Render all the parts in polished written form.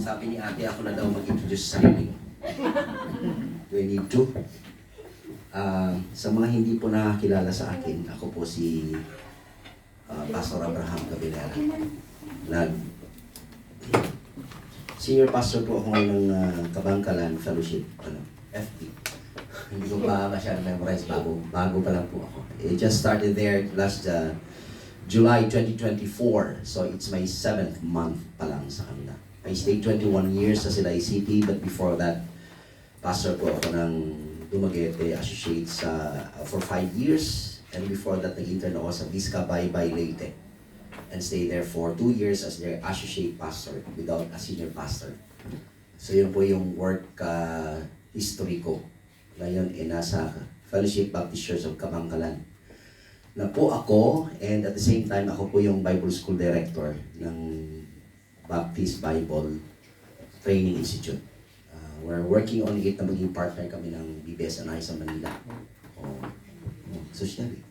Sabi ni ate, ako na daw mag-introduce sa sarili. Do I need to? Sa mga hindi po nakakilala sa akin, ako po si Pastor Abraham Cabellera. Senior pastor po ako ngayon ng Kabangkalan Fellowship, FB. Hindi ko pa masyadong memorize, bago pa lang po ako. It just started there last July 2024, so it's my 7th month pa lang sa kanila. I stayed 21 years sa Silay City, but before that, pastor po ako ng Dumaguete Associates for 5 years. And before that, nag-intern ako sa Vizca Baybay Leyte. And stayed there for 2 years as their associate pastor without a senior pastor. So yun po yung work history ko. Ngayon nasa Fellowship Baptist Church of Kabangkalan na po ako, and at the same time ako po yung Bible School Director ng Baptist Bible Training Institute. We're working on it na maging partner kami ng BBS&I sa Manila. Socially.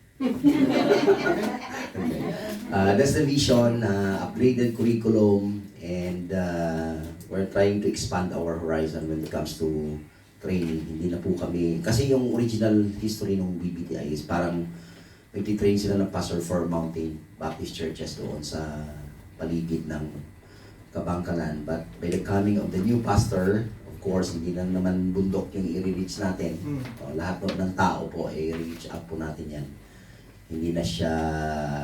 That's the vision, upgraded curriculum, and we're trying to expand our horizon when it comes to training. Hindi na po kami, kasi yung original history ng BBTI is parang nagtitrain sila ng Pastor for Mountain Baptist Churches doon sa paligid ng Kabangkalan. But by the coming of the new pastor, of course, hindi lang naman bundok yung i-reach natin. Lahat ng tao po, i-reach up po natin yan. Hindi na siya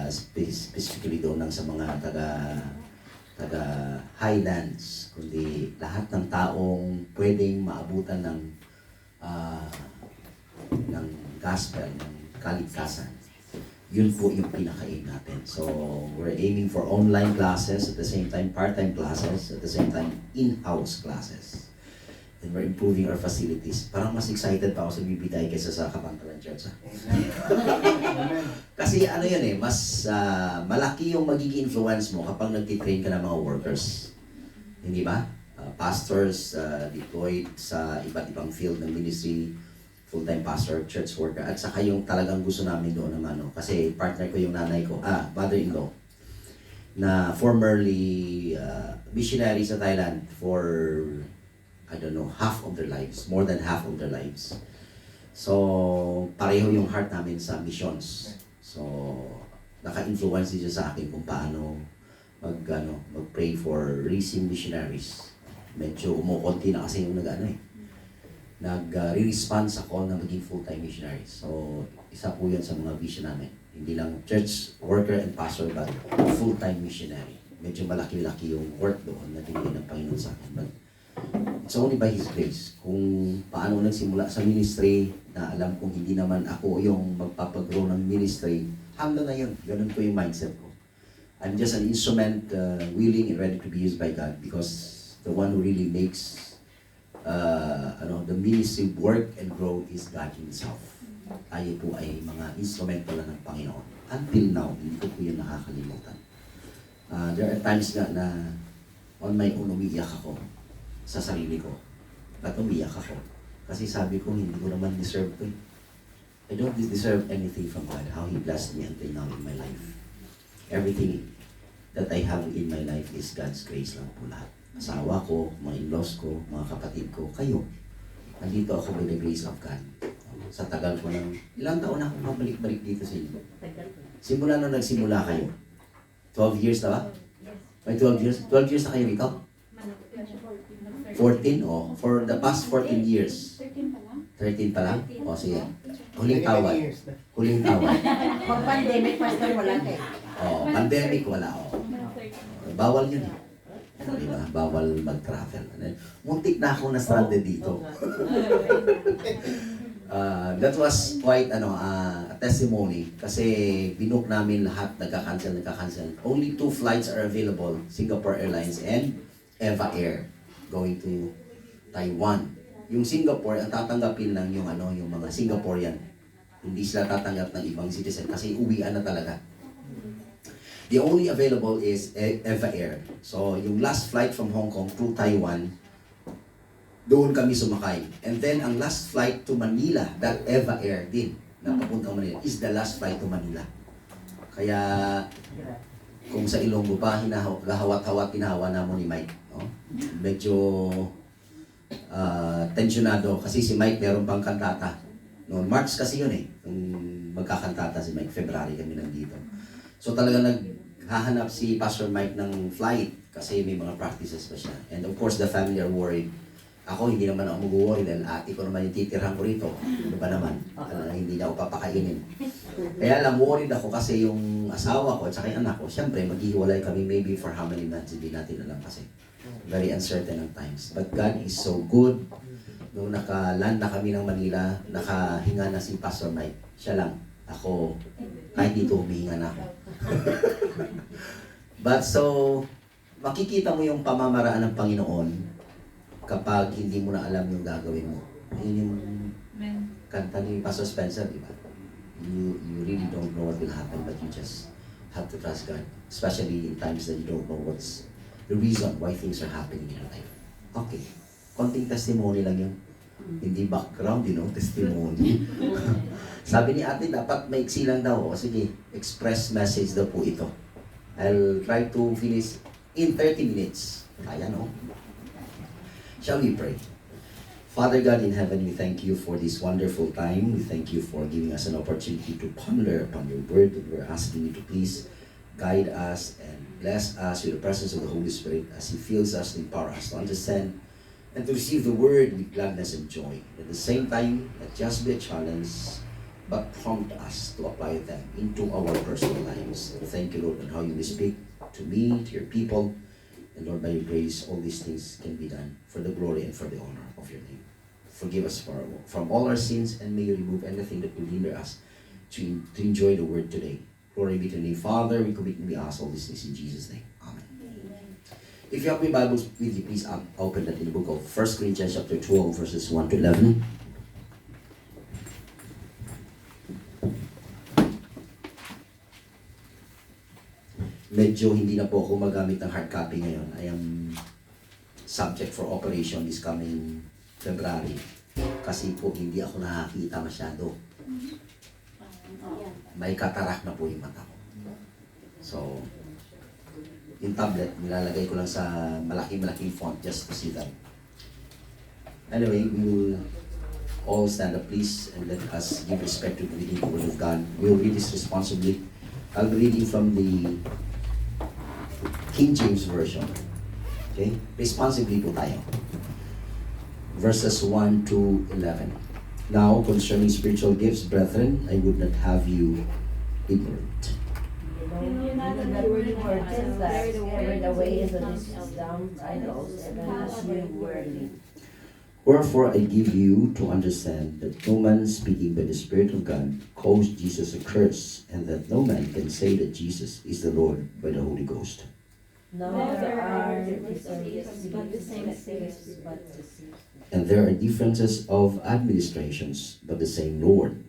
specifically doon lang sa mga taga highlands, kundi lahat ng taong pwedeng maabutan ng gospel, ng kaligtasan. Yun po yung pinaka-aim natin. So, we're aiming for online classes, at the same time part-time classes, at the same time in-house classes. And we're improving our facilities. Parang mas excited pa ako sa BBTI kaysa sa Kabangkalan Church. Kasi ano yun mas malaki yung magiging influence mo kapag nagtitrain ka ng mga workers. Hindi ba? Pastors deployed sa iba't ibang field ng ministry, full-time pastor, church worker, at saka yung talagang gusto namin doon naman. Kasi partner ko yung nanay ko, mother-in-law, na formerly missionary sa Thailand for I don't know, half of their lives, more than half of their lives. So, pareho yung heart namin sa missions. So, naka-influence siya sa akin kung paano mag-pray for raising missionaries. Medyo umukonti na kasi yung nag-respond sa call na maging full-time missionaries. So, isa po yan sa mga vision namin. Hindi lang church worker and pastor, but full-time missionary. Medyo malaki-laki yung work doon na binigay ng Panginoon sa akin. But it's only by His grace. Kung paano nagsimula sa ministry, na alam kong hindi naman ako yung magpapagrow ng ministry, hanggang ngayon, ganun po yung mindset ko. I'm just an instrument, willing and ready to be used by God, because the one who really makes the ministry work and grow is God Himself. Tayo po ay mga instrumento lang ng Panginoon. Until now, hindi ko po yun nakakalimutan. There are times nga na on my own umiiyak ako sa sarili ko. At umiyak ako. Kasi sabi ko, hindi ko naman deserve to. I don't deserve anything from God. How He blessed me until now in my life. Everything that I have in my life is God's grace lang po lahat. Asawa ko, mga in-laws ko, mga kapatid ko, kayo. Nandito ako by the grace of God. Sa tagal ko ng, ilang taon na akong mabalik-balik dito sa inyo. Simula nung nagsimula kayo. 12 years na ba? May 12 years? 12 years na kayo rito? 14? For the past 14 years. 13 pa lang? Sige. Huling tawad. Huling tawad. Pag-pandemic, pastor, wala kayo. Pandemic, wala. Bawal yun. Diba? Bawal mag-travel. Muntik na ako na-stranded dito. That was quite a testimony. Kasi binook namin lahat, nagka-cancel. Only 2 flights are available. Singapore Airlines and Eva Air going to Taiwan. Yung Singapore, ang tatanggapin lang yung mga Singaporean. Hindi sila tatanggap ng ibang citizen kasi uwian na talaga. The only available is Eva Air. So, yung last flight from Hong Kong to Taiwan, doon kami sumakay. And then, ang last flight to Manila, that Eva Air din, na papuntang Manila, is the last flight to Manila. Kaya, kung sa Ilonggo pa, gahawat-hawat, hinahawa na mo ni Mike. medyo tensionado kasi si Mike meron pang kantata. Noon, March kasi yun eh. Nung magkakantata si Mike, February kami nandito. So talaga naghahanap si Pastor Mike ng flight kasi may mga practices pa siya. And of course, the family are worried. Ako, hindi naman ako mag-worry dahil ate ko naman yung titirhan ko rito. Ano ba naman? Hindi niya ako papakainin. Kaya lang, worried ako kasi yung asawa ko at saka yung anak ko, siyempre, maghihiwalay kami maybe for how many months, hindi natin alam kasi. Very uncertain ang times. But God is so good. Nung naka-land na kami ng Manila, nakahinga na si Pastor Mike. Siya lang. Ako, kahit dito humihinga na ako. But so, makikita mo yung pamamaraan ng Panginoon kapag hindi mo na alam yung gagawin mo. Yun yung kanta ni Pastor Spencer, di ba? You really don't know what will happen, but you just have to trust God. Especially in times that you don't know what's the reason why things are happening in your life. Okay. Konting testimony lang yun. Hindi background, testimony. Sabi ni ate, dapat maiksi lang daw. O sige, express message daw po ito. I'll try to finish in 30 minutes. Kaya no? Shall we pray? Father God in heaven, we thank you for this wonderful time. We thank you for giving us an opportunity to ponder upon your word. We're asking you to please guide us and bless us with the presence of the Holy Spirit as He fills us and empower us to understand and to receive the word with gladness and joy. At the same time, not just be a challenge, but prompt us to apply them into our personal lives. Thank you, Lord, on how you will speak to me, to your people. And Lord, by your grace, all these things can be done for the glory and for the honor of your name. Forgive us from all our sins, and may you remove anything that will hinder us to enjoy the word today. Glory be to your name. Father, we commit and we ask all these things in Jesus' name. Amen. If you have your Bibles with you, please open that in the book of 1 Corinthians chapter 12, verses 1 to 11. Medyo hindi na po ako magamit ng hard copy ngayon. I am subject for operation this coming February. Kasi po hindi ako nakakita masyado. May katarak na po yung mata ko. So, yung tablet, nilalagay ko lang sa malaking font just to see them. Anyway, we will all stand up please and let us give respect to the reading of the Word of God. We will read this responsibly. I'll be reading from the King James Version. Okay? Responsibly po tayo. Verses 1 to 11. Now, concerning spiritual gifts, brethren, I would not have you ignorant. Wherefore I give you to understand that no man speaking by the Spirit of God calls Jesus a curse, and that no man can say that Jesus is the Lord by the Holy Ghost. And there are differences of administrations, but the same Lord.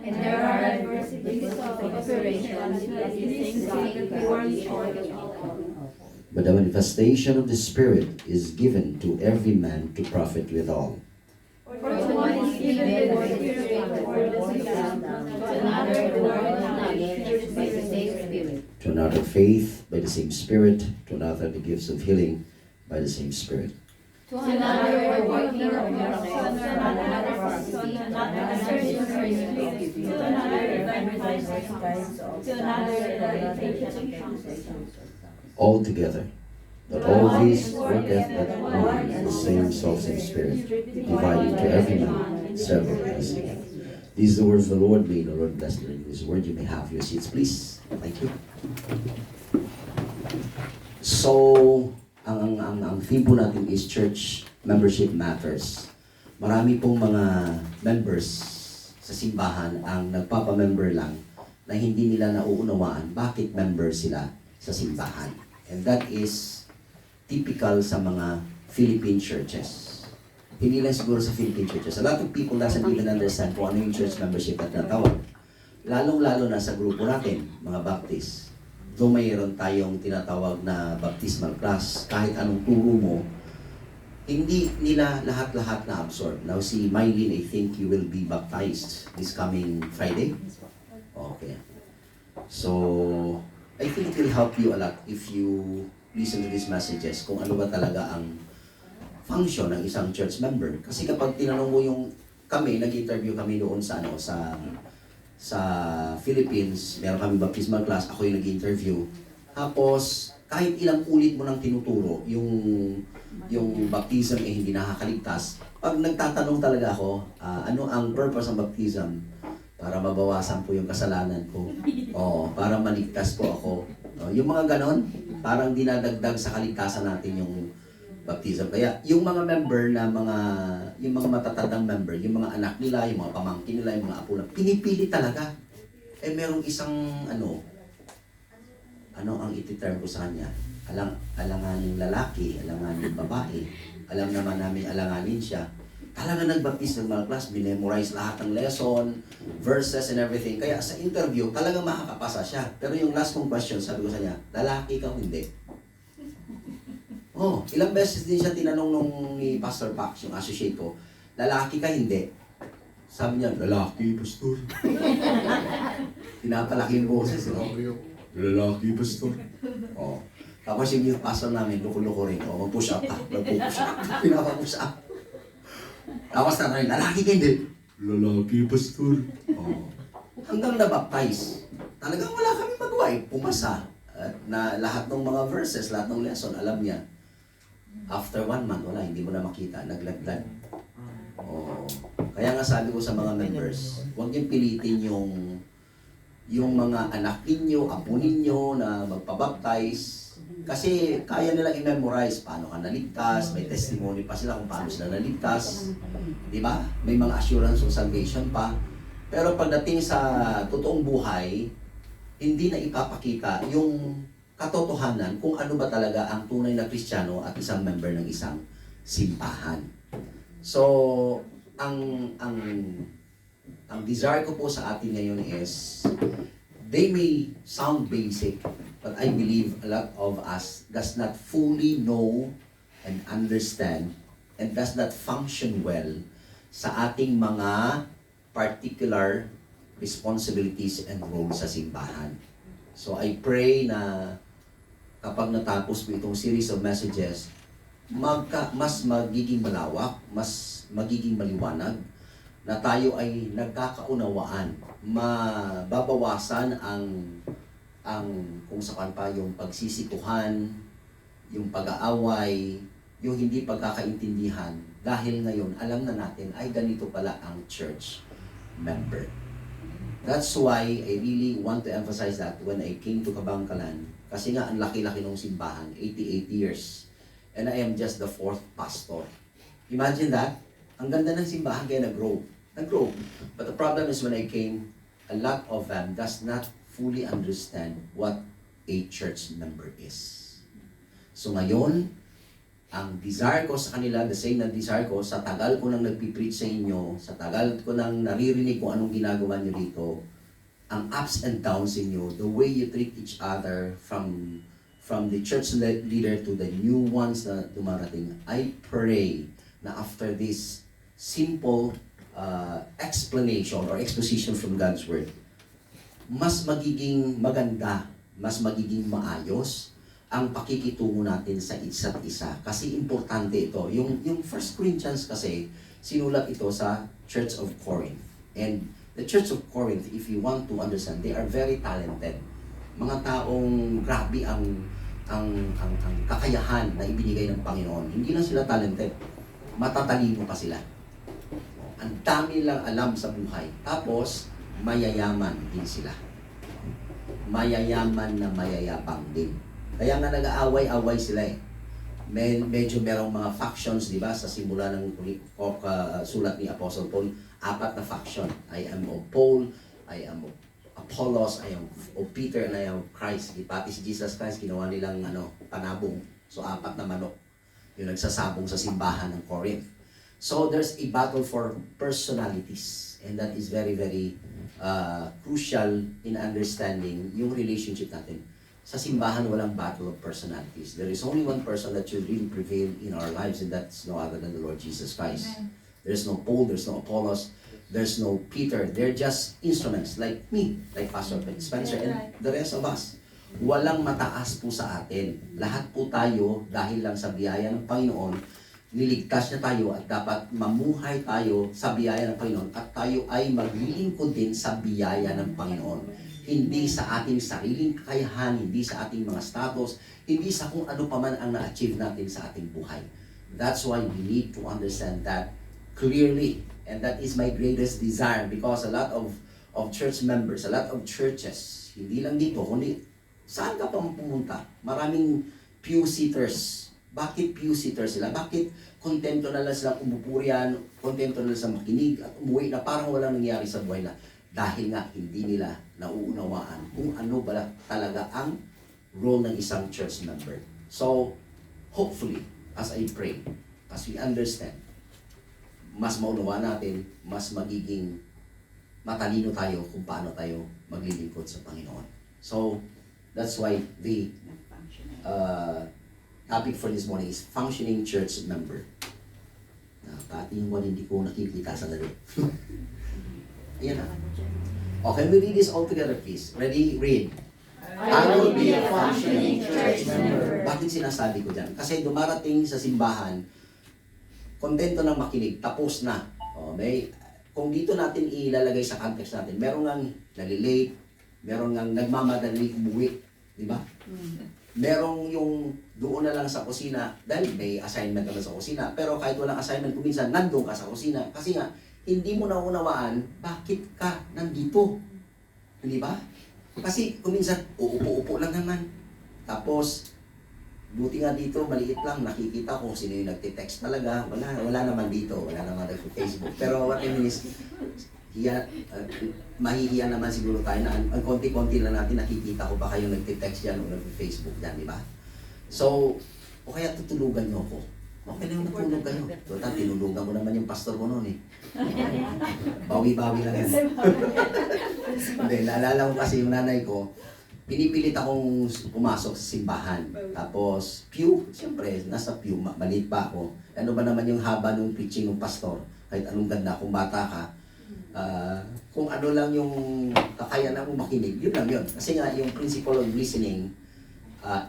And there are diversities of operations, but the same God performs all in all. But the manifestation of the Spirit is given to every man to profit withal. For to one is given the Spirit for the wisdom, to another the word of knowledge by the same Spirit. To another faith by the same Spirit, to another the gifts of healing by the same Spirit. To another the working of miracles, to another prophecy, to another discerning of spirits, to another diverse kinds, to another the interpretation of tongues. Altogether, but all these worketh but one and the same source and Spirit, dividing to every man several blessings. This is the word of the Lord. May the Lord bless you in His word. You may have your seats, please. Thank you. So, ang theme po natin is Church Membership Matters. Marami pong mga members sa simbahan ang nagpapamember lang na hindi nila nauunawaan bakit member sila sa simbahan. And that is typical sa mga Philippine churches. Hindi lang siguro sa Philippine churches. A lot of people doesn't even understand kung ano yung church membership at natawag. Lalong-lalo na sa grupo natin, mga Baptist. Though mayroon tayong tinatawag na baptismal class, kahit anong turo mo, hindi nila lahat-lahat na absorb. Now si Mylene, I think you will be baptized this coming Friday. Okay. So, I think it will help you a lot if you listen to these messages kung ano ba talaga ang function ng isang church member. Kasi kapag tinanong mo yung kami, nag-interview kami doon sa sa Philippines, meron kami baptismal class, ako yung nag-interview. Tapos, kahit ilang ulit mo nang tinuturo, yung baptism eh hindi nakakaligtas, pag nagtatanong talaga ako, ano ang purpose ng baptism? Para mabawasan po yung kasalanan ko. O, para maligtas po ako. Yung mga ganon, parang dinadagdag sa kaligtasan natin yung baptism. Kaya yung mga member na yung mga matatandang member, yung mga anak nila, yung mga pamangkin nila, yung mga apo nila, pinipili talaga. Eh merong isang ano ang ititerm ko sa kanya? Alanganin lalaki, alanganin babae. Alam naman namin alanganin siya. Talaga nagbaptis ng mga class, binemorize lahat ng lesson, verses and everything. Kaya sa interview, talagang makakapasa siya. Pero yung last kong question, sabi ko sa niya, lalaki ka o hindi? Oh, ilang beses din siya tinanong nung ni Pastor Pax, yung associate ko, lalaki ka hindi? Sabi niya, lalaki, pastor. Pinapalaki yung boses, no? Lalaki, pastor. Oh. Tapos yung youth pastor namin, loko-loko rin. Oh, mag-push up ka, mag-push up. Pinapa-push up. Tapos na rin, lalaki ka hindi? Lalaki, pastor. Oh. Hanggang na-baptize. Talagang wala kami magawa eh. Pumasa. Na lahat ng mga verses, lahat ng lesson, alam niya. After 1 month, wala, hindi mo na makita. Naglaglag. Oh. Kaya nga sabi ko sa mga members, huwag niyong pilitin yung mga anak ninyo, apo ninyo na magpabaptize. Kasi kaya nilang i-memorize paano ka naligtas, may testimony pa sila kung paano sila naligtas. Di ba? May mga assurance of salvation pa. Pero pagdating sa totoong buhay, hindi na ipapakita yung katotohanan kung ano ba talaga ang tunay na Kristiyano at isang member ng isang simbahan. So, ang desire ko po sa atin ngayon is, they may sound basic, but I believe a lot of us does not fully know and understand and does not function well sa ating mga particular responsibilities and roles sa simbahan. So I pray na kapag natapos po itong series of messages, mas magiging malawak, mas magiging maliwanag, na tayo ay nagkakaunawaan, mababawasan ang kung saan pa yung pagsisikuhan, yung pag-aaway, yung hindi pagkakaintindihan, dahil ngayon alam na natin ay ganito pala ang church member. That's why I really want to emphasize that when I came to Kabangkalan, kasi nga ang laki-laki ng simbahan, 88 years, and I am just the 4th pastor. Imagine that, ang ganda ng simbahan kaya nag-grow. But the problem is when I came, a lot of them does not fully understand what a church member is. So ngayon, ang desire ko sa kanila, the same na desire ko, sa tagal ko nang nagpipreach sa inyo, sa tagal ko nang naririnig kung anong ginagawa niyo dito, ang ups and downs inyo, the way you treat each other from the church leader to the new ones na dumarating, I pray na after this simple explanation or exposition from God's Word, mas magiging maganda, mas magiging maayos ang pakikitungo natin sa isa't isa. Kasi importante ito. Yung 1 Corinthians kasi, sinulat ito sa Church of Corinth. And the Church of Corinth, if you want to understand, they are very talented. Mga taong grabe ang kakayahan na ibinigay ng Panginoon. Hindi lang sila talented, matatalino pa sila. Ang dami lang alam sa buhay. Tapos, mayayaman din sila. Mayayaman na mayayabang din. Kaya nga nag-aaway-away sila eh. Medyo merong mga factions, di ba? Sa simula ng sulat ni Apostle Paul, 4 na faction. I am of Paul, I am of Apollos, I am of Peter, and I am of Christ. Pati si Jesus Christ, ginawa nilang panabong. So 4 na manok. Yung nagsasabong sa simbahan ng Corinth. So there's a battle for personalities. And that is very, very crucial in understanding yung relationship natin. Sa simbahan, walang battle of personalities. There is only one person that should really prevail in our lives, and that's no other than the Lord Jesus Christ. Amen. There's no Paul, there's no Apollos, there's no Peter. They're just instruments like me, like Pastor Spencer, and the rest of us. Walang mataas po sa atin. Lahat po tayo, dahil lang sa biyaya ng Panginoon, niligtas niya tayo at dapat mamuhay tayo sa biyaya ng Panginoon at tayo ay maglilingkod din sa biyaya ng Panginoon. Hindi sa ating sariling kakayahan, hindi sa ating mga status, hindi sa kung ano pa man ang na-achieve natin sa ating buhay. That's why we need to understand that clearly. And that is my greatest desire because a lot of church members, a lot of churches, hindi lang dito, kundi saan ka pang pumunta? Maraming pew sitters. Bakit pew sitters sila? Bakit kontento na lang silang umupurian, kontento na lang silang makinig at umuwi na parang walang nangyari sa buhay na dahil nga hindi nila nauunawaan kung ano ba talaga ang role ng isang church member. So, hopefully, as I pray, as we understand, mas maunawa natin, mas magiging matalino tayo kung paano tayo maglilingkod sa Panginoon. So, that's why the topic for this morning is functioning church member. Pati yung one hindi ko nakikita sa dali. Ayan na. Okay, we read this all together, please. Ready? Read. I will be a functioning church member. Bakit sinasabi ko dyan? Kasi dumarating sa simbahan, kontento ng makinig, tapos na. Kung dito natin ilalagay sa context natin, meron ngang nalilate, meron ngang nagmamadali umuwi, di ba? Merong yung doon na lang sa kusina, dahil may assignment naman sa kusina, pero kahit walang assignment, kung minsan nandun ka sa kusina, kasi nga, hindi mo naunawaan, bakit ka nandito? Di ba? Kasi kung minsan, uupo-upo lang naman. Tapos, buti nga dito, maliit lang, nakikita ko sino yung nagtitext talaga. Wala naman dito, wala naman nag-Facebook. Pero what I mean is, mahihiya naman siguro tayo na ang konti-konti lang natin nakikita ko ba kayo nagtitext yan o nag-Facebook yan, di ba? So, o kaya tutulugan nyo ko. Okay na yung matulog kayo. Total, tinulugan mo naman yung pastor mo noon eh. Bawi-bawi lang yan. Hindi, naalala ko kasi yung nanay ko, pinipilit akong pumasok sa simbahan. Tapos, pew, siyempre, nasa pew, maliit pa ako. Ano ba naman yung haba ng preaching ng pastor? Kahit anong ganda, kung bata ka, kung ano lang yung kakayanan mo makinig, yun lang yun. Kasi nga, yung principle of listening,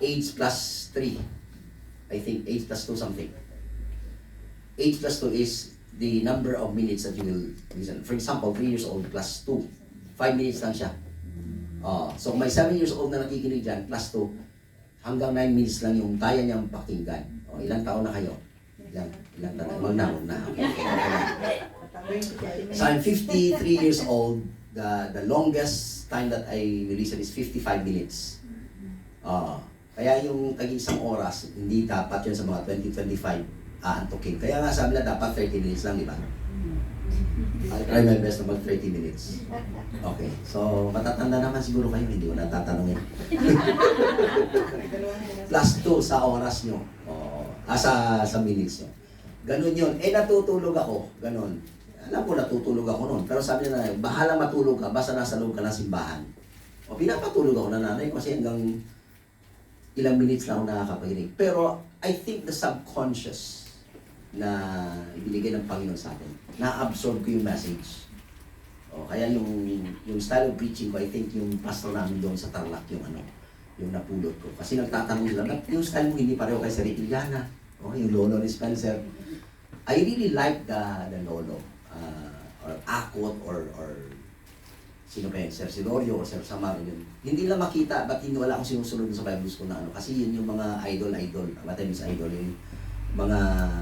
age plus 3. I think age plus 2 something. Age plus 2 is the number of minutes that you will listen. For example, 3 years old plus 2. 5 minutes lang siya. So may 7 years old na nakikinig dyan, plus 2, hanggang 9 minutes lang yung kaya niyang pakinggan. Ilang taon na kayo? Ilang taon? Wag na. Okay. So I'm 53 years old. The longest time that I listen is 55 minutes. Kaya yung tag-isang oras, hindi dapat yun sa mga 20-25 aantukin. Kaya nga sabi na dapat 30 minutes lang, di ba? I'll try my best na mag 30 minutes. Okay, so matatanda naman siguro kayo, hindi ko natatanungin. Plus 2 sa oras nyo, sa minutes nyo. Ganun yun. Natutulog ako, ganun. Alam ko natutulog ako noon, pero sabi niya na, bahala matulog ka, basta nasa loob ka ng simbahan. Pinapatulog ako na nanay kasi hanggang ilang minutes lang ako nakakapahinig. Pero I think the subconscious na ibinigay ng Panginoon sa atin, na-absorb ko yung message. Kaya yung style of preaching ko, I think yung pastor namin doon sa Tarlac, yung napulot ko. Kasi nagtatanong sila, yung style mo hindi pareho kay Sir Iliana, yung lolo ni Spencer. I really like the lolo, or Akot, or sino pa yun, Sir Silorio, or Sir Samar, yun. Hindi lang makita, ba't hindi wala akong sinusunod sa Bible School na kasi yun yung mga idol, matamis idol, yung mga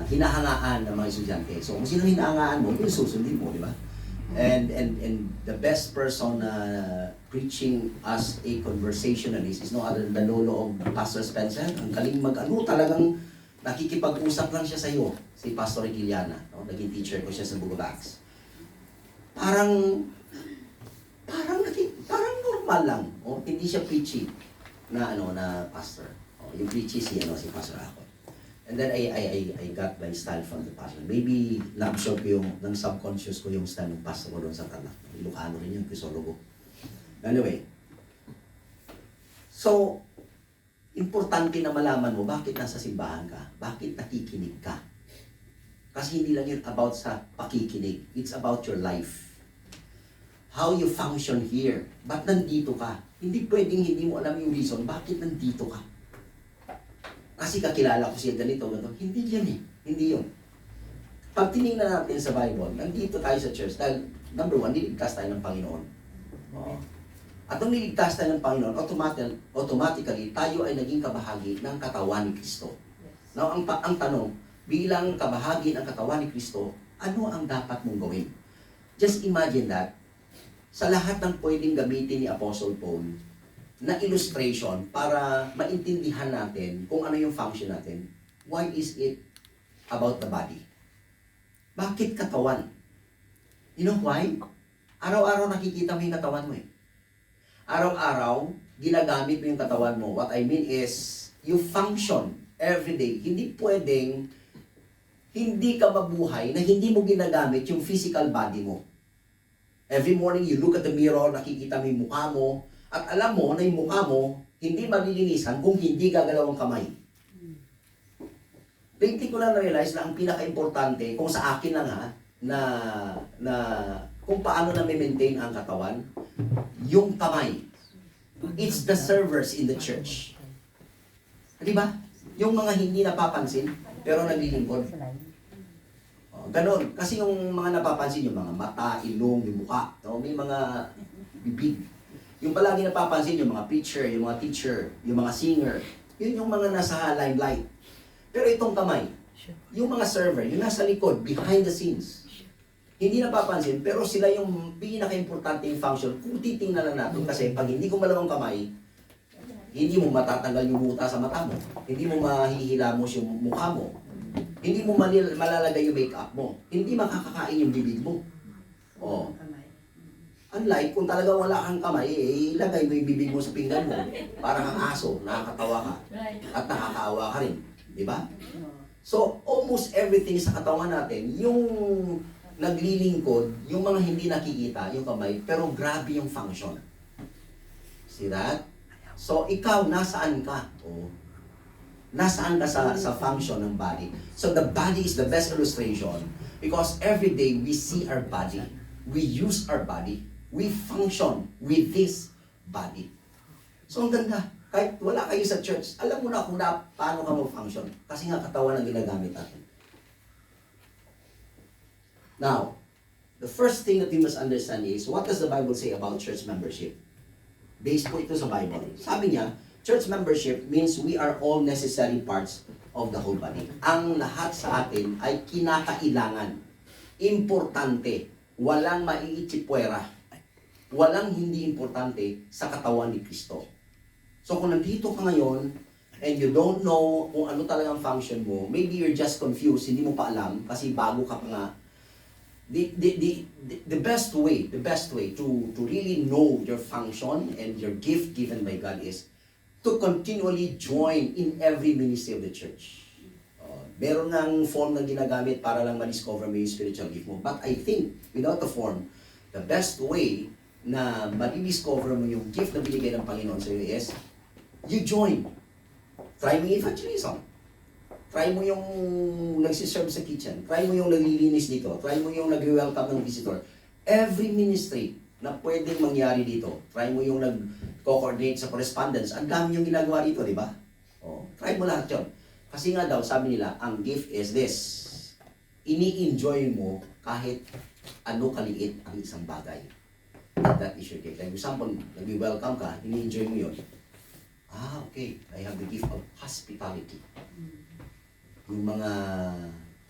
hinahangaan ng mga estudyante. So kung sino hinahangaan mo, yun susundin mo, di ba? And the best person preaching as a conversationalist is no other than the lolo of Pastor Spencer. Ang galing talagang nakikipag-usap lang siya sa iyo, si Pastor Iliana. Naging teacher ko siya sa Book of Acts. Parang normal lang. Hindi siya preachy na pastor. Yung preachy si Pastor Akot. And then I got my style from the pastor. Maybe na-absorb ko ng subconscious ko yung style ng pastor ko doon sa Tarlac. Ilocano rin yung Crisologo. Anyway. So, importante na malaman mo bakit nasa simbahan ka. Bakit nakikinig ka. Kasi hindi lang yun about sa pakikinig. It's about your life. How you function here. Ba't nandito ka? Hindi pwedeng hindi mo alam yung reason bakit nandito ka. kasi kakilala ko siya ganito, ganito. Hindi yan eh. Hindi yun. Pag tinignan natin sa Bible, nandito tayo sa church dahil, number one, niligtas tayo ng Panginoon. Oo. At nung niligtas tayo ng Panginoon, automatically, tayo ay naging kabahagi ng katawan ni Kristo. Now, ang tanong, bilang kabahagi ng katawan ni Kristo, ano ang dapat mong gawin? Just imagine that, sa lahat ng pwedeng gamitin ni Apostle Paul, na illustration para maintindihan natin kung ano yung function natin, why is it about the body? Bakit katawan? You know why? Araw-araw nakikita mo yung katawan mo eh. Araw-araw, ginagamit mo yung katawan mo. What I mean is, you function every day. Hindi pwedeng, hindi ka mabuhay na hindi mo ginagamit yung physical body mo. Every morning, you look at the mirror, nakikita mo yung mukha mo, at alam mo na yung mukha mo, hindi malilinisan kung hindi gagalaw ang kamay. Lately ko lang na-realize na ang pinaka-importante, kung sa akin lang ha, na kung paano na maintain ang katawan, yung kamay. It's the servers in the church. Di ba? Yung mga hindi napapansin, pero naglilingkod. Ganon. Kasi yung mga napapansin, yung mga mata, ilong, yung mukha, no? May mga bibig. Yung palagi napapansin, yung mga preacher, yung mga teacher, yung mga singer, yun yung mga nasa limelight. Pero itong kamay, yung mga server, yung nasa likod, behind the scenes, hindi napapansin, pero sila yung pinaka-importante yung function. Kung titingnan lang natin, kasi pag hindi ko malawang kamay, hindi mo matatanggal yung buta sa mata mo, hindi mo mahihilamos yung mukha mo, hindi mo malalagay yung makeup mo, hindi makakakain yung bibig mo. Oh. Unlike kung talaga wala kang kamay, ilagay mo yung bibig mo sa pinggan mo, para kang aso, nakakatawa ka, at nakakaawa ka rin. Di ba? So, almost everything sa katawan natin, yung naglilingkod, yung mga hindi nakikita, yung kamay, pero grabe yung function. See that? So, ikaw, nasaan ka? Oh. Nasaan ka sa function ng body? So, the body is the best illustration because every day we see our body. We use our body. We function with this body. So, ang ganda. Kahit wala kayo sa church, alam mo na kung paano ka mag-function. Kasi nga katawan ang ginagamit natin. Now, the first thing that we must understand is, what does the Bible say about church membership? Based po ito sa Bible. Sabi niya, church membership means we are all necessary parts of the whole body. Ang lahat sa atin ay kinakailangan. Importante. Walang maiitsipwera. Walang hindi importante sa katawan ni Kristo. So kung nandito ka ngayon, and you don't know kung ano talagang function mo, maybe you're just confused, hindi mo pa alam, kasi bago ka pa nga. The best way to really know your function and your gift given by God is to continually join in every ministry of the church. Meron ng form na ginagamit para lang ma-discover mo yung spiritual gift mo. But I think, without the form, the best way na ma-discover mo yung gift na binigay ng Panginoon sa iyo is, you join. Try mo yung evangelism. Try mo yung nagsiserve sa kitchen. Try mo yung naglilinis dito. Try mo yung nag-welcome ng visitor. Every ministry na pwedeng mangyari dito. Try mo yung nag-coordinate sa correspondence. Ang dami yung ginagawa dito, di ba? Oh, try mo lahat yun. Kasi nga daw, sabi nila, ang gift is this. Ini-enjoy mo kahit ano kaliit ang isang bagay. That is your gift. Like example, nag-welcome ka, ini-enjoy mo yun. Ah, okay. I have the gift of hospitality. Yung mga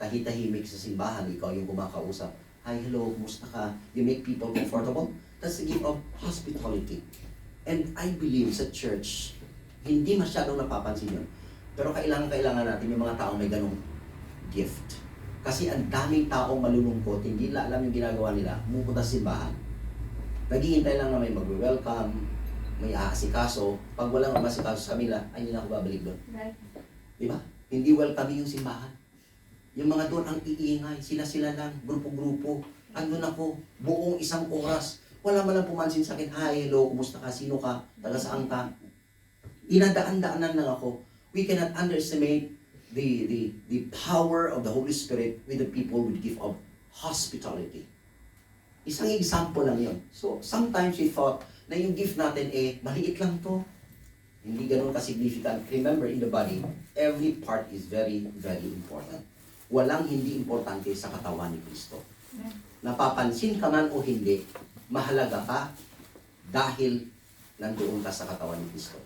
tahitahimik sa simbahan, ikaw yung kumakausap. Hi, hello, kumusta ka? You make people comfortable. That's the gift of hospitality. And I believe sa church, hindi masyadong napapansin yun. Pero kailangan natin yung mga taong may ganong gift. Kasi ang daming taong malulungkot, hindi nila alam yung ginagawa nila, pumupunta sa simbahan. Naghihintay lang na may mag-welcome, may aasikaso. Pag walang aasikaso sa kanila, ay hindi na ako babalik doon. Right. Di ba? Hindi welcome yung simbahan. Yung mga doon ang iingay, sila-sila lang, grupo-grupo. Andun ako, buong isang oras. Wala man lang pumansin sa akin, hi, hello, kumusta ka, sino ka, taga saan ka. Inadaan-daanan lang ako. We cannot underestimate the power of the Holy Spirit with the people with the gift of hospitality. Isang example lang yun. So, sometimes we thought na yung gift natin maliit lang to. Hindi ganun ka-significant. Remember, in the body, every part is very, very important. Walang hindi importante sa katawan ni Kristo. Napapansin ka man o hindi, mahalaga ka dahil nandoon ka sa katawan ni Kristo.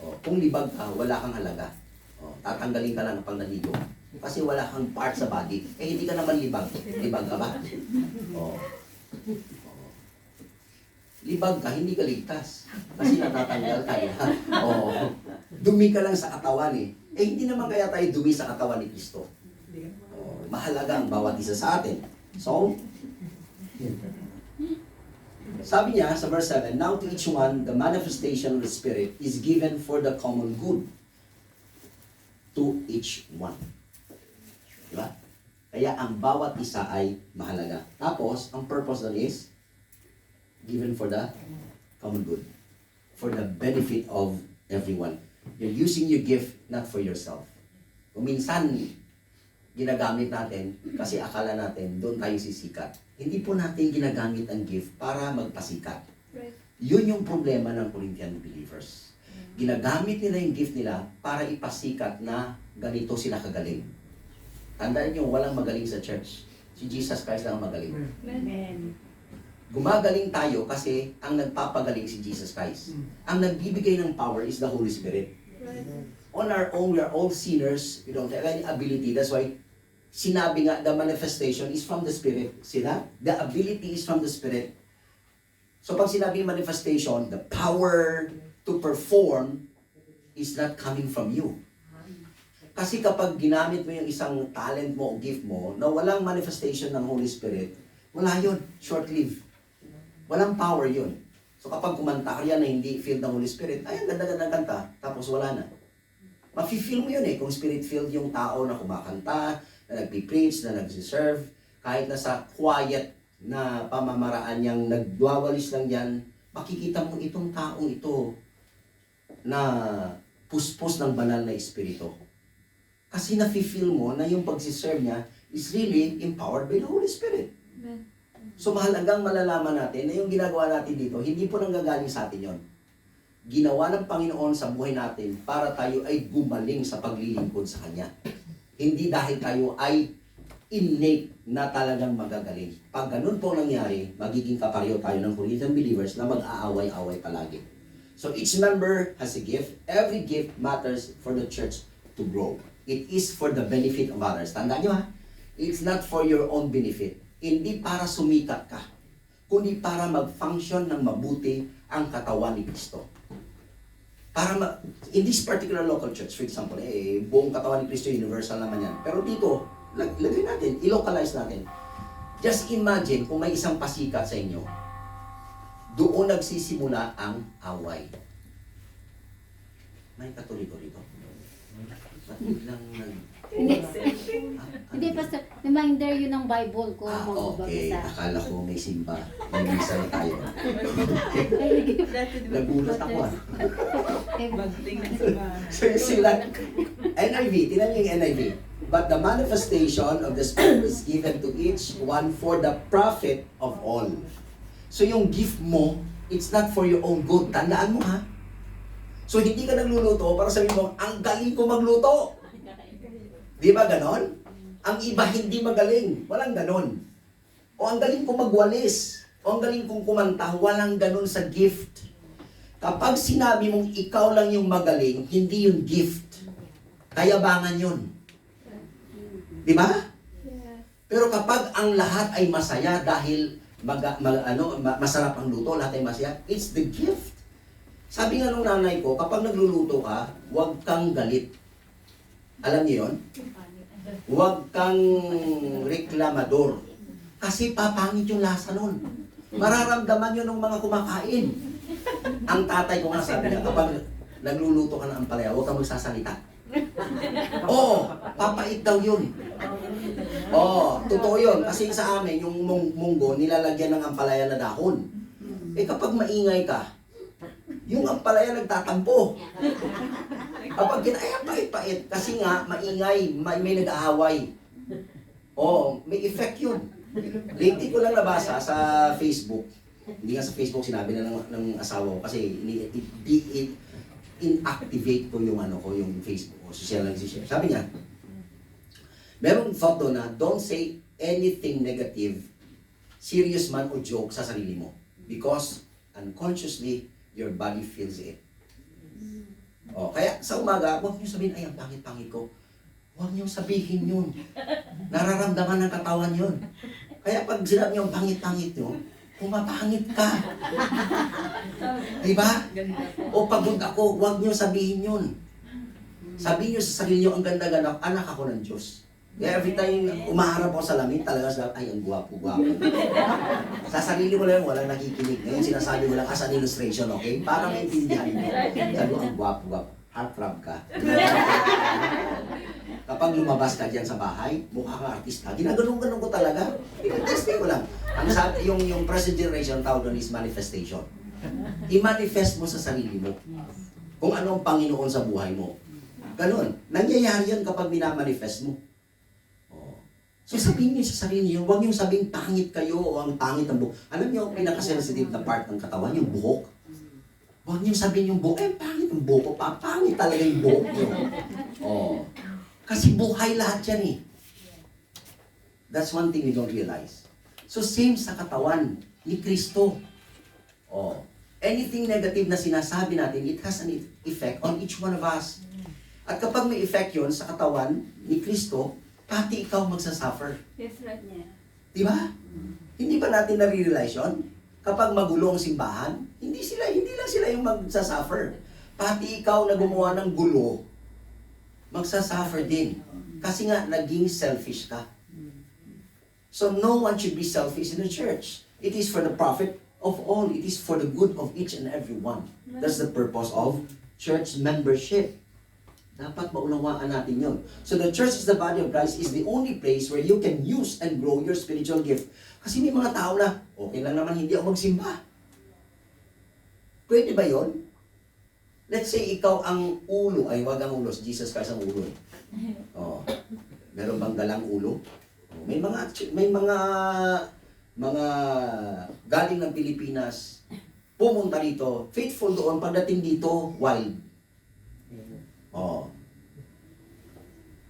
O, kung libag ka, wala kang halaga. O, tatanggalin ka lang pag naligo. Kasi wala kang part sa body. Eh, hindi ka naman libag. Libag ka ba? O. Libag ka, hindi ka ligtas. Kasi natatanggal ka. O, dumi ka lang sa katawan eh. Eh, hindi naman kaya tayo dumi sa katawan ni Kristo. O, mahalaga ang bawat isa sa atin. So, sabi niya sa verse 7, now to each one, the manifestation of the Spirit is given for the common good. To each one. Diba? Kaya ang bawat isa ay mahalaga. Tapos, ang purpose doon is given for the common good. For the benefit of everyone. You're using your gift not for yourself. Kung minsan, ginagamit natin kasi akala natin doon tayo sisikat. Hindi po natin ginagamit ang gift para magpasikat. Right. Yun yung problema ng Corinthian believers. Ginagamit nila yung gift nila para ipasikat na ganito sila kagaling. Tandaan nyo, walang magaling sa church. Si Jesus Christ lang ang magaling. Amen. Gumagaling tayo kasi ang nagpapagaling si Jesus Christ. Ang nagbibigay ng power is the Holy Spirit. Right. On our own, we are all sinners. We don't have any ability. That's why sinabi nga, the manifestation is from the Spirit. Sila? The ability is from the Spirit. So pag sinabi manifestation, the power to perform is not coming from you. Kasi kapag ginamit mo yung isang talent mo o gift mo na walang manifestation ng Holy Spirit, wala yun. Short-lived. Walang power yun. So kapag kumanta ka yan na hindi filled ng Holy Spirit, ay, ang ganda-ganda ng kanta, tapos wala na. Mafe-feel mo yun eh, kung spirit-filled yung tao na kumakanta, na nagpipreach, na nagsiserve, kahit na sa quiet na pamamaraan niyang nagwawalis lang yan, makikita mo itong taong ito na puspos ng banal na espiritu. Kasi nafe-feel mo na yung pagsiserve niya is really empowered by the Holy Spirit. Amen. So mahalagang malalaman natin na yung ginagawa natin dito, hindi po nanggagaling sa atin yon. Ginawa ng Panginoon sa buhay natin para tayo ay gumaling sa paglilingkod sa Kanya. Hindi dahil tayo ay innate na talagang magagaling. Pag ganun po nangyari, magiging kapareho tayo ng Corinthian believers na mag-aaway-away palagi. So each member has a gift. Every gift matters for the church to grow. It is for the benefit of others. Tandaan nyo ha, it's not for your own benefit. Hindi para sumikat ka, kundi para mag-function ng mabuti ang katawan ni Kristo. In this particular local church, for example, buong katawan ni Kristo, universal naman yan. Pero dito, lagay natin, i-localize natin. Just imagine kung may isang pasikat sa inyo, doon nagsisimula ang away. May Katoliko rito. Ba't biglang Hindi, Pastor. Reminder yun ng Bible ko. Okay. Akala ko may simba. May misa na tayo. Nagulat ako So sila, NIV, tinan niyo yung NIV. But the manifestation of the Spirit is given to each one for the profit of all. So yung gift mo, it's not for your own good. Tandaan mo ha. So hindi ka nagluluto para sabihin mo, ang galing ko magluto. Di ba ganon? Ang iba hindi magaling. Walang ganon. O ang galing kong magwalis. O ang galing kong kumanta. Walang ganon sa gift. Kapag sinabi mong ikaw lang yung magaling, hindi yung gift. Kayabangan yun. Di ba? Yeah. Pero kapag ang lahat ay masaya dahil masarap ang luto, lahat ay masaya, it's the gift. Sabi nga nung nanay ko, kapag nagluluto ka, huwag kang galit. Alam niyo yun? Huwag kang reklamador. Kasi papangit yung lasa nun. Mararamdaman yun ng mga kumakain. Ang tatay ko nga sabi niya, kapag nagluluto ka ng ampalaya, huwag kang magsasalita. Oo, papait daw yun. Oo, totoo yun. Kasi sa amin, yung munggo, nilalagyan ng ampalaya na dahon. Eh kapag maingay ka, yung ampalaya nagtatampo. Kapag ginaya, pait-pait. Kasi nga, maingay, may nag-aaway. Oh, may effect yun. Lately ko lang nabasa sa Facebook. Hindi nga sa Facebook sinabi na ng asawa ko. Kasi inactivate ko yung yung Facebook ko, social lang share. Sabi niya, merong photo na don't say anything negative, serious man o joke sa sarili mo. Because unconsciously, your body feels it. Kaya sa umaga, huwag niyo sabihin, ay, ang pangit-pangit ko. Huwag niyo sabihin yun. Nararamdaman ng katawan yun. Kaya pag sinabi niyo, ang pangit-pangit nyo, pumapangit ka. Diba? O pagod ako, huwag niyo sabihin yun. Sabihin niyo sa sarili niyo, ang ganda-ganda, anak ako ng Diyos. Kaya every time umaharap ako sa lamin, talaga sa ay, ang gwapo-gwapo. Sa sarili mo lang, walang nakikinig. Ngayon sinasabi mo lang as an illustration, okay? Para maintindihan mo. Sabi mo, ang gwapo-gwapo. Heartthrob ka. Kapag lumabas ka dyan sa bahay, mukha kang artista. Ginaganon-ganon ko talaga. Pinatesting ko lang. Ang sabi, yung present generation tawag doon is manifestation. I-manifest mo sa sarili mo. Kung ano ang Panginoon sa buhay mo. Ganon. Nangyayari yan kapag minamanifest mo. So sabihin niyo sa sarili niyo, huwag niyo sabing pangit kayo o ang pangit ng buhok. Alam niyo, ang pinaka-sensitive na part ng katawan, yung buhok. Huwag niyo sabihin yung buhok, pangit ang buhok ko, pangit talaga yung buhok niyo. Kasi buhay lahat yan eh. That's one thing we don't realize. So same sa katawan ni Kristo. Anything negative na sinasabi natin, it has an effect on each one of us. At kapag may effect yun sa katawan ni Kristo, pati ikaw magsasuffer. Yes, right niya. Diba? Hindi ba natin nare-realize yun? Kapag magulo ang simbahan, hindi lang sila yung magsasuffer. Pati ikaw na gumawa ng gulo, magsasuffer din. Kasi nga, naging selfish ka. So no one should be selfish in the church. It is for the profit of all. It is for the good of each and every one. That's the purpose of church membership. Dapat maunawaan natin yun. So the church is the body of Christ is the only place where you can use and grow your spiritual gift. Kasi may mga tao na, okay lang naman hindi ako magsimba. Pwede ba yun? Let's say ikaw ang ulo, ay wag ang ulo, si Jesus Christ ang ulo. Meron bang dalang ulo? May mga galing ng Pilipinas, pumunta dito, faithful doon, pagdating dito, wild.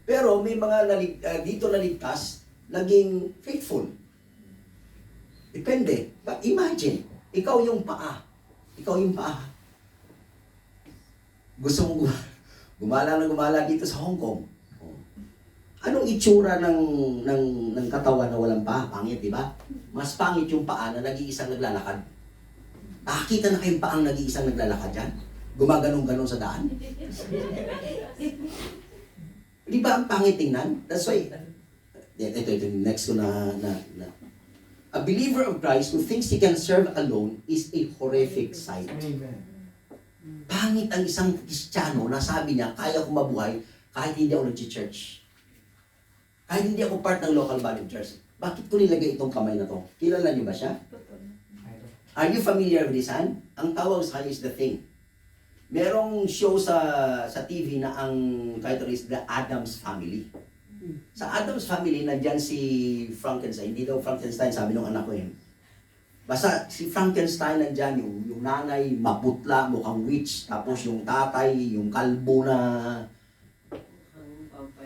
Pero may mga dito naligtas, naging faithful. Depende. But imagine, ikaw yung paa. Gusto mo gumala dito sa Hong Kong. Anong itsura ng katawan na walang paa? Pangit, di ba? Mas pangit yung paa na nag-iisang naglalakad. Nakakita na kayong paang nag-iisang naglalakad dyan? Gumaganong-ganon sa daan? Di ba ang pangit tingnan? That's why, ito, next ko na. A believer of Christ who thinks he can serve alone is a horrific sight. Pangit ang isang Kristiyano na sabi niya, kaya ko mabuhay kahit hindi ako nag-church. Kahit hindi ako part ng local body church. Bakit ko nilagay itong kamay na to? Kilala niyo ba siya? Are you familiar with this hand? Ang tawag sa kanya is the thing. Merong show sa TV na ang title is The Addams Family. Sa Addams Family, nandyan si Frankenstein. Hindi daw Frankenstein, sabi ng anak ko yun. Basta si Frankenstein nandyan, yung nanay maputla, mukhang witch, tapos yung tatay, yung kalbo na...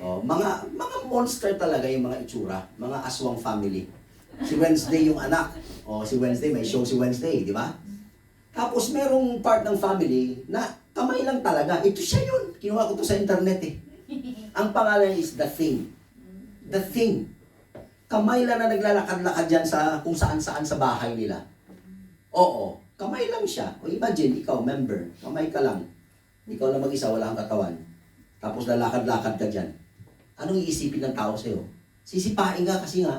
mga monster talaga yung mga itsura, mga aswang family. Si Wednesday yung anak. Si Wednesday, may show si Wednesday, di ba? Tapos merong part ng family na kamay lang talaga. Ito siya yun. Kinuha ko to sa internet eh. Ang pangalan is The Thing. The Thing. Kamay lang na naglalakad-lakad dyan sa kung saan-saan sa bahay nila. Oo. Kamay lang siya. O imagine, ikaw, member. Kamay ka lang. Ikaw lang mag-isa, wala kang katawan. Tapos lalakad-lakad ka dyan. Anong iisipin ng tao sa'yo? Sisipain ka kasi nga,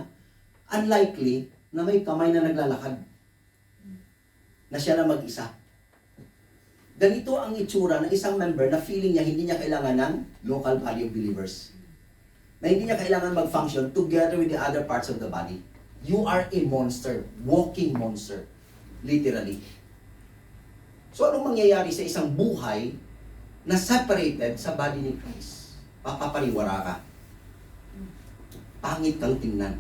unlikely na may kamay na naglalakad. Na siya na mag-isa. Ganito ang itsura ng isang member na feeling niya hindi niya kailangan ng local body of believers. Na hindi niya kailangan mag-function together with the other parts of the body. You are a monster. Walking monster. Literally. So anong mangyayari sa isang buhay na separated sa body ni Christ? Papapariwara ka. Pangit kang tingnan.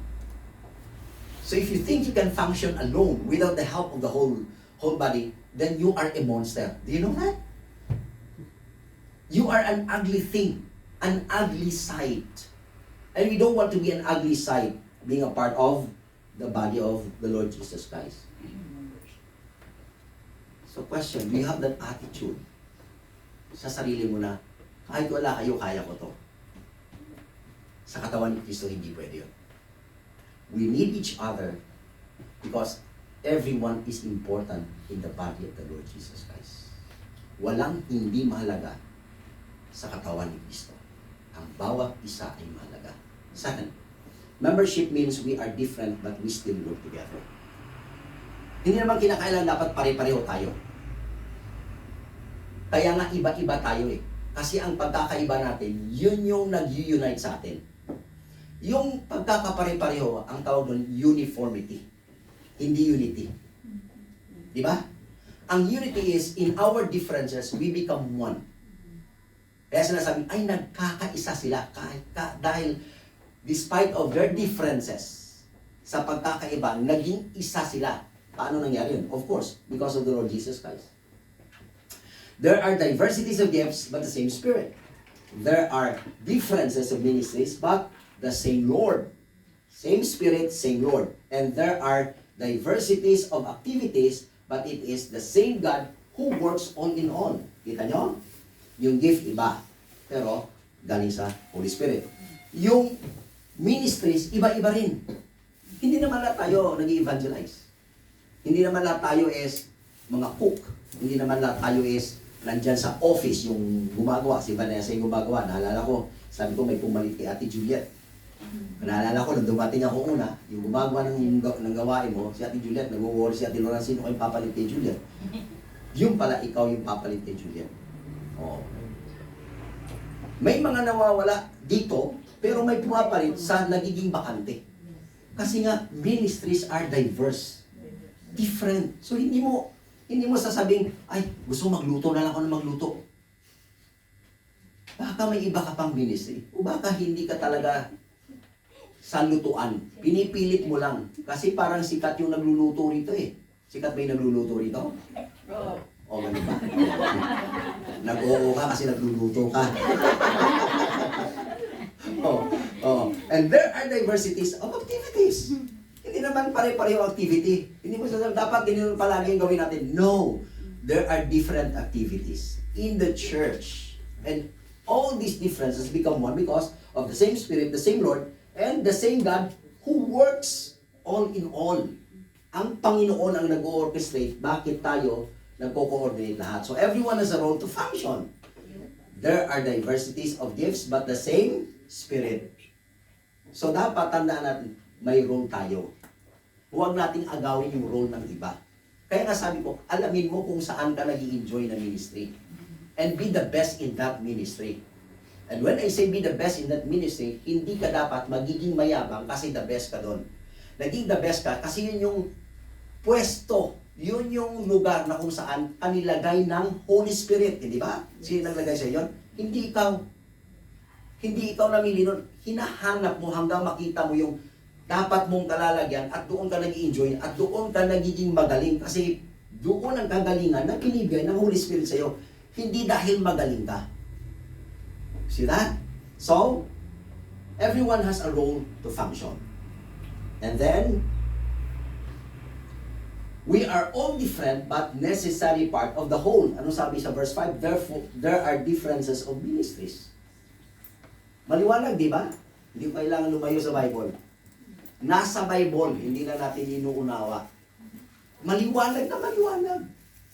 So if you think you can function alone without the help of the whole body, then you are a monster. Do you know that? You are an ugly thing, an ugly sight. And we don't want to be an ugly sight being a part of the body of the Lord Jesus Christ. So question, do you have that attitude sa sarili mo na, kahit wala kayo, kaya ko to? Sa katawan ni Kristo, hindi pwede yun. We need each other because everyone is important in the body of the Lord Jesus Christ. Walang hindi mahalaga sa katawan ni Kristo. Ang bawat isa ay mahalaga. Second, membership means we are different but we still work together. Hindi naman kinakailangan dapat pare-pareho tayo. Kaya nga iba-iba tayo eh. Kasi ang pagkakaiba natin, yun yung nag-unite sa atin. Yung pagkakapare-pareho, ang tawag doon, uniformity. Hindi unity. Di ba? Ang unity is, in our differences, we become one. Kaya sinasabi, ay nagkakaisa sila. Dahil, despite of their differences, sa pagkakaiba, naging isa sila. Paano nangyari yun? Of course, because of the Lord Jesus Christ. There are diversities of gifts, but the same Spirit. There are differences of ministries, but the same Lord. Same Spirit, same Lord. And there are diversities of activities, but it is the same God who works all in all. Kita nyo? Yung gift iba, pero galing sa Holy Spirit. Yung ministries, iba-iba rin. Hindi naman lahat tayo nag-evangelize. Hindi naman lahat tayo is mga cook. Hindi naman lahat tayo is nandyan sa office yung gumagawa. Si Vanessa yung gumagawa. Naalala ko, sabi ko may pumalit kay Ate Juliet. Naalala ko, nung dumating ako una, yung gumagawa ng gawain mo, si Ate Juliet, nag-worry si Ate Loran, sino kayong papalit kay Juliet? Yung pala, ikaw yung papalit kay Juliet. Oo. May mga nawawala dito, pero may pumapalit sa nagiging bakante. Kasi nga, ministries are diverse. Different. So, hindi mo sasabing, ay, gusto magluto na lang ako na magluto. Baka may iba ka pang ministry. O baka hindi ka talaga sa lutuan. Pinipilit mo lang. Kasi parang sikat yung nagluluto rito eh. Sikat ba yung nagluluto rito? O, ganun ba? Nag-oo ka kasi nagluluto ka. And there are diversities of activities. Hindi naman pare-pareho activity. Hindi mo sasabihin, dapat ganyan palagi yung gawin natin. No. There are different activities in the church. And all these differences become one because of the same Spirit, the same Lord, and the same God who works all in all. Ang Panginoon ang nag-orchestrate, bakit tayo nagko-coordinate lahat. So everyone has a role to function. There are diversities of gifts, but the same Spirit. So dapat tandaan natin, may role tayo. Huwag nating agawin yung role ng iba. Kaya nga sabi ko, alamin mo kung saan ka nag-i-enjoy na ministry. And be the best in that ministry. And when I say be the best in that ministry, hindi ka dapat magiging mayabang kasi the best ka doon. Naging the best ka kasi yun yung pwesto, yun yung lugar na kung saan kanilagay ng Holy Spirit. Hindi ba? Sino naglagay sa yun? Hindi ikaw. Hindi ikaw namili nun. Hinahanap mo hanggang makita mo yung dapat mong kalalagyan at doon ka nag-i-enjoy at doon ka nagiging magaling kasi doon ang kagalingan na binibigay ng Holy Spirit sa iyo. Hindi dahil magaling ka. See that? So, everyone has a role to function. And then, we are all different but necessary part of the whole. Ano sabi sa verse 5? Therefore, there are differences of ministries. Maliwanag, di ba? Hindi ko kailangan lumayo sa Bible. Nasa Bible, hindi na natin inuunawa. Maliwanag na maliwanag.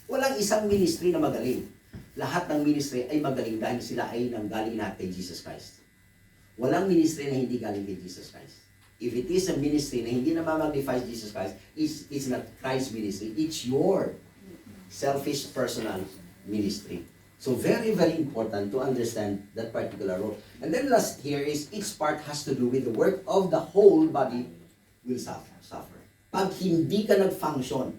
Walang isang ministry na magaling. Lahat ng ministry ay magaling dahil sila ay nanggaling lahat kay Jesus Christ. Walang ministry na hindi galing kay Jesus Christ. If it is a ministry na hindi na ma-magnify Jesus Christ, it's not Christ's ministry. It's your selfish personal ministry. So very, very important to understand that particular role. And then last here is each part has to do with the work of the whole body will suffer. Pag hindi ka nag-function,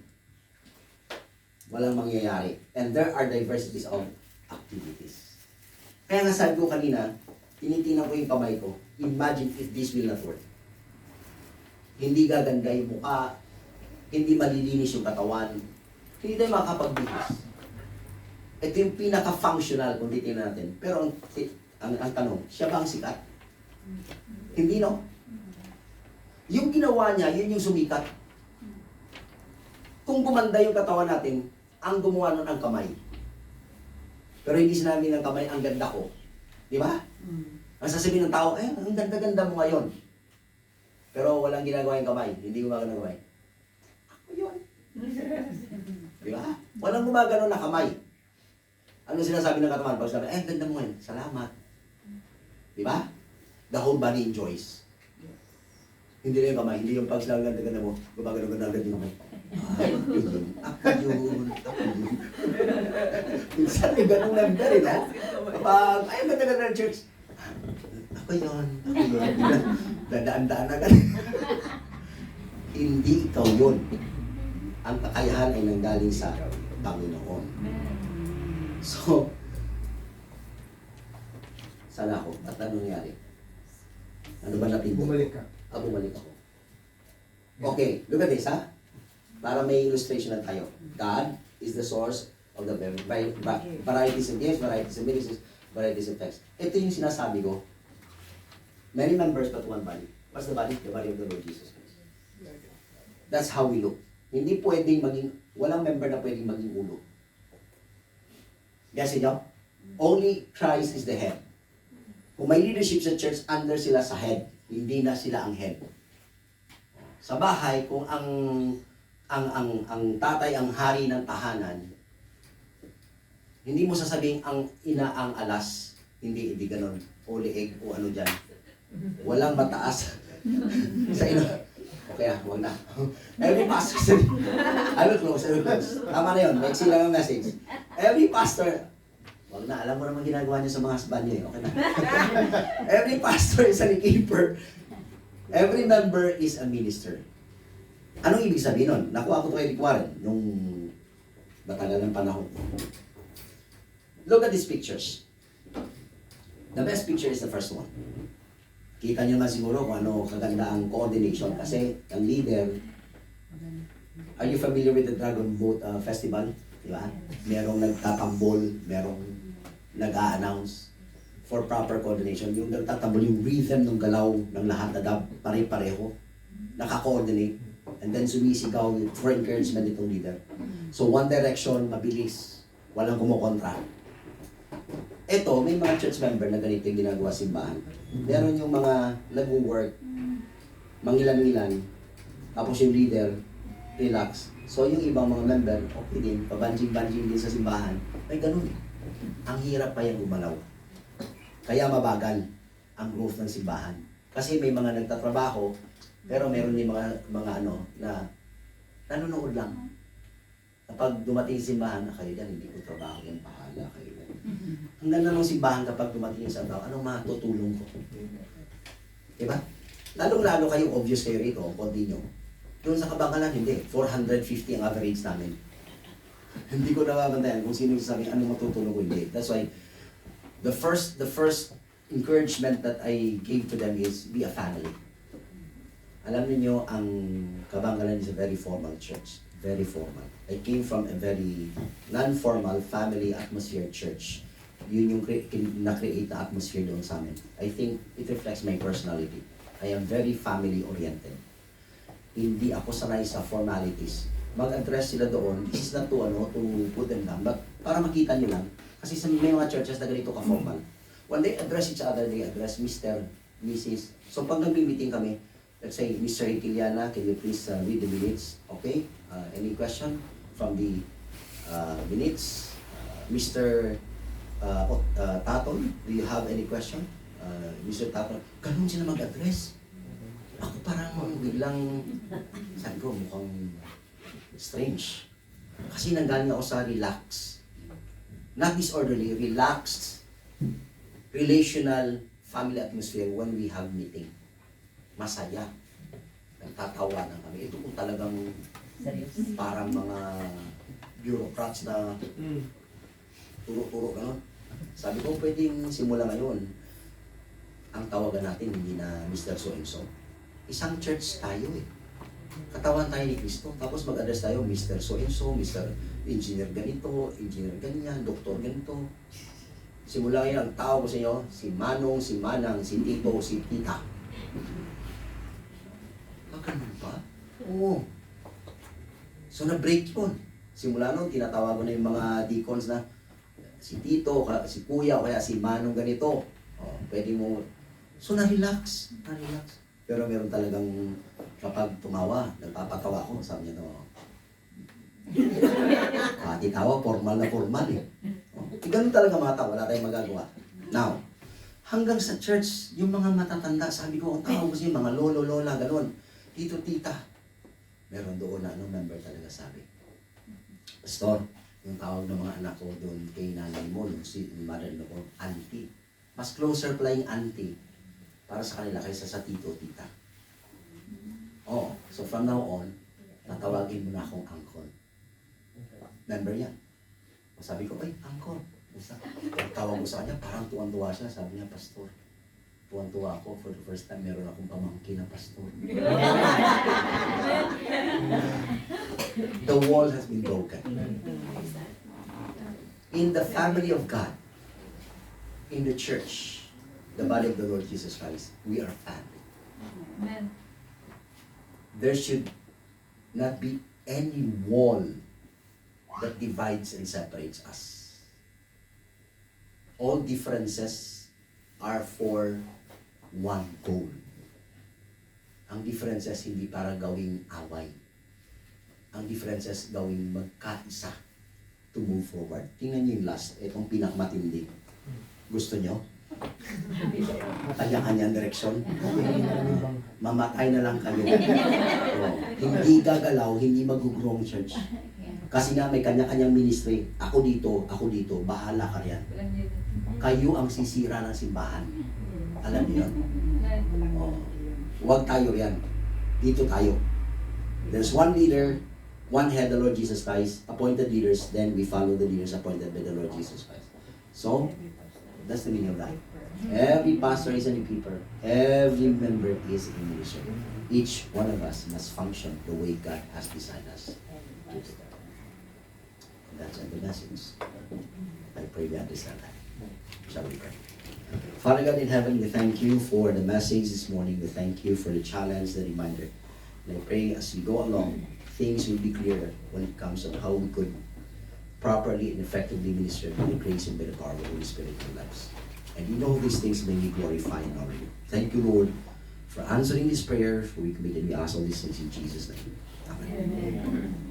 walang mangyayari. And there are diversities of activities. Kaya nga sabi ko kanina, tinitingnan ko yung kamay ko, imagine if this will not work. Hindi gaganda yung mukha, hindi malilinis yung katawan, hindi tayo makakapag-business. Ito yung pinaka-functional kung titingnan natin. Pero ang tanong, siya ba ang sikat? Hindi, no? Yung ginawa niya, yun yung sumikat. Kung gumanda yung katawan natin, ang gumawa nun ang kamay. Pero hindi sinabi ng kamay, ang ganda ko. Di ba? Ang sasabihin ng tao, ang ganda-ganda mo ngayon. Pero walang ginagawa yung kamay. Hindi gumagano ng kamay. Ako yun. Di ba? Walang gumagano na kamay. Ano sinasabi ng katawan? Pag sabi, ang ganda mo ngayon. Salamat. Di ba? The whole body enjoys. Hindi na yung kamay. Hindi yung pag sila ganda-ganda mo, gumagano-ganda yung kamay. Ako yun. Ako yun. Minsan yung ganong number, no? Kapag, ay, ganda-ganda ng church. Ako yun. Ako yun. Dadaan-daan agad. Hindi ikaw yun. Ang kakayahan ay nanggaling sa Panginoon. So, sana ako. At ano nangyari? Ano ba natin? Bumalik ka. Bumalik ako. Okay, look at this, ha? Para may illustration na tayo. God is the source of the varieties of gifts, varieties of ministries, varieties of texts. Ito yung sinasabi ko. Many members but one body. What's the body? The body of the Lord Jesus Christ. That's how we look. Hindi pwedeng maging, walang member na pwedeng maging ulo. Yes, inyo? Only Christ is the head. Kung may leadership sa church, under sila sa head. Hindi na sila ang head. Sa bahay, kung ang tatay ang hari ng tahanan, hindi mo sasabihin ang ina ang alas. Hindi ganon. O leeg o ano dyan. Walang mataas. Sa ino. Okay, huwag na. Every pastor, I will close. Tama na yun, may lang ang message. Every pastor, wag na, alam mo naman ginagawa niya sa mga husband niya, okay na. Every pastor is an keeper. Every member is a minister. Anong ibig sabihin nun? Nakuha ko ito kay Rick Warren, nung matagal ng panahon. Look at these pictures. The best picture is the first one. Kita nyo na siguro kung ano kaganda ang coordination kasi ang leader, are you familiar with the Dragon Boat Festival? Di ba? Merong nagtatambol, merong nag-a-announce for proper coordination. Yung nagtatambol, yung rhythm ng galaw ng lahat na pare-pareho, naka-coordinate, and then sumisigaw for encouragement itong leader. So one direction, mabilis, walang kumukontra. Ito, may mga church member na ganito yung ginagawa simbahan. Meron yung mga nag-work, mangilan-ngilan, tapos yung leader, relax. So yung ibang mga member, okay din, pabanjing-banjing din sa simbahan. Ay ganun eh. Ang hirap pa yung gumalaw. Kaya mabagal ang growth ng simbahan. Kasi may mga nagtatrabaho, pero meron din mga ano, na nanonood lang. Kapag dumating yung simbahan, kayo dyan, hindi ko trabaho yan, bahala kayo dyan. Ang ganda ng simbahan kapag dumating yung tao, anong matutulong ko? Diba? Lalong-lalo kayo, obvious kayo rito, konti nyo. Doon sa Kabangkalan, hindi. 450 ang average namin. Hindi ko nababantayan kung sino yung sabi, anong matutulong ko, hindi. That's why, the first encouragement that I gave to them is, be a family. Alam niyo ang Kabangkalan is a very formal church. Very formal. I came from a very non-formal family atmosphere church. Yun yung na-create na atmosphere doon sa amin. I think it reflects my personality. I am very family-oriented. Hindi ako sanay sa formalities. Mag-address sila doon, this is not to put them down, but para makita nyo lang. Kasi sa may mga churches na ganito ka-formal. When they address each other, they address Mr., Mrs. So pag nag-meeting kami, let's say, Mr. Hitiliana, can you please read the minutes? Okay? Any question from the minutes? Mr. Taton, do you have any question? Mr. Taton, ganun sila mag-address. Ako parang biglang, sabi ko, mukhang strange. Kasi nanggaling ako sa relax. Not disorderly, relaxed, relational family atmosphere when we have meeting. Masaya. Nagtatawanan kami. Ito kung talagang parang mga bureaucrats na turo-turo gano'n. Sabi ko, pwedeng simula ngayon, ang tawagan natin hindi na Mr. So-and-so. Isang church tayo eh. Katawan tayo ni Kristo. Tapos mag-address tayo, Mr. So-and-so, Mr. engineer ganito, engineer ganyan, doktor ganito. Simula ngayon, ang tao ko sa inyo, si Manong, si Manang, si Tito, si Tita. Ganun ba? Oo. So, na-break yun. Simula nun, tinatawag ko na yung mga deacons na si Tito, si Kuya, o kaya si Manong ganito. Oh, pwede mo. So, na-relax. Na-relax. Pero meron talagang kapag tumawa, nagpapatawa ko, sabi niya to, pati tawa, formal na formal eh. Oh, ganun talaga mga tao, wala tayong magagawa. Now, hanggang sa church, yung mga matatanda, sabi ko, ang tao kasi mga lolo, lola, ganun. Tito, tita. Meron doon na member talaga sabi. Pastor, yung tawag ng mga anak ko doon kay nanay mo, yung mother-in-law ko, auntie. Mas closer pala yung auntie para sa kanila kaysa sa tito, tita. Oh, so from now on, tatawagin mo na akong uncle. Member yan. O sabi ko, ay, uncle. Basta, tawag ko sa kanya, parang tuwan-tuwa siya. Sabi niya, pastor, tuwan-tuwa ako. For the first time, meron akong pamangkin na pastor. The wall has been broken. In the family of God, in the church, the body of the Lord Jesus Christ, we are family. Amen. There should not be any wall that divides and separates us. All differences are for one goal. Ang differences hindi para gawing away. Ang differences gawing magkaisa to move forward. Tingnan niyo yung last, itong pinakamatindi. Gusto niyo? Kanya-kanyang direksyon. Mamatay na lang kayo. Oh, hindi gagalaw, hindi mag-grow ang church. Kasi nga may kanya-kanyang ministry. Ako dito, bahala ka riyan. Kayo ang sisira ng simbahan. Alam niyo yun? Oh. Huwag tayo yan. Dito tayo. There's one leader, one head, the Lord Jesus Christ. Appointed leaders, then we follow the leaders appointed by the Lord Jesus Christ. So, that's the meaning of that. Every pastor is an equiper. Every member is a minister. Each one of us must function the way God has designed us to do. And that's the message. I pray we understand that. Shall we pray? Father God in heaven, we thank you for the message this morning. We thank you for the challenge, the reminder. And I pray as we go along, things will be clearer when it comes on how we could properly and effectively minister by the grace and by the power of the Holy Spirit in our lives. And we know these things may be glorified and honored. Thank you, Lord, for answering this prayer. For we commit and we ask all these things in Jesus' name. Amen.